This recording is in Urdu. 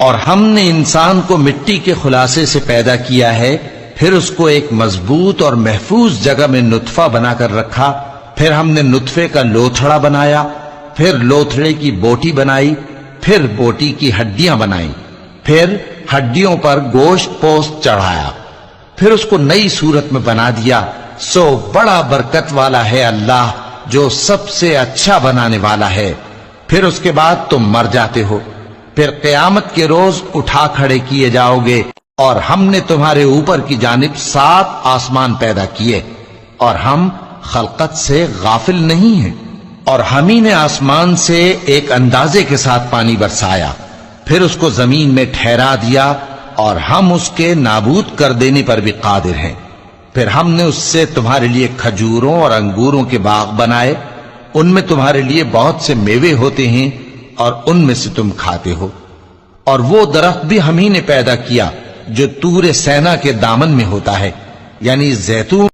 اور ہم نے انسان کو مٹی کے خلاصے سے پیدا کیا ہے، پھر اس کو ایک مضبوط اور محفوظ جگہ میں نطفہ بنا کر رکھا، پھر ہم نے نطفے کا لوتھڑا بنایا، پھر لوتھڑے کی بوٹی بنائی، پھر بوٹی کی ہڈیاں بنائیں، پھر ہڈیوں پر گوشت پوست چڑھایا، پھر اس کو نئی صورت میں بنا دیا۔ سو بڑا برکت والا ہے اللہ جو سب سے اچھا بنانے والا ہے۔ پھر اس کے بعد تم مر جاتے ہو، پھر قیامت کے روز اٹھا کھڑے کیے جاؤ گے، اور ہم نے تمہارے اوپر کی جانب 7 آسمان پیدا کیے، اور ہم خلقت سے غافل نہیں ہیں۔ اور ہم ہی نے آسمان سے ایک اندازے کے ساتھ پانی برسایا، پھر اس کو زمین میں ٹھہرا دیا، اور ہم اس کے نابود کر دینے پر بھی قادر ہیں۔ پھر ہم نے اس سے تمہارے لیے کھجوروں اور انگوروں کے باغ بنائے، ان میں تمہارے لیے بہت سے میوے ہوتے ہیں، اور ان میں سے تم کھاتے ہو۔ اور وہ درخت بھی ہم ہی نے پیدا کیا جو طور سینا کے دامن میں ہوتا ہے، یعنی زیتون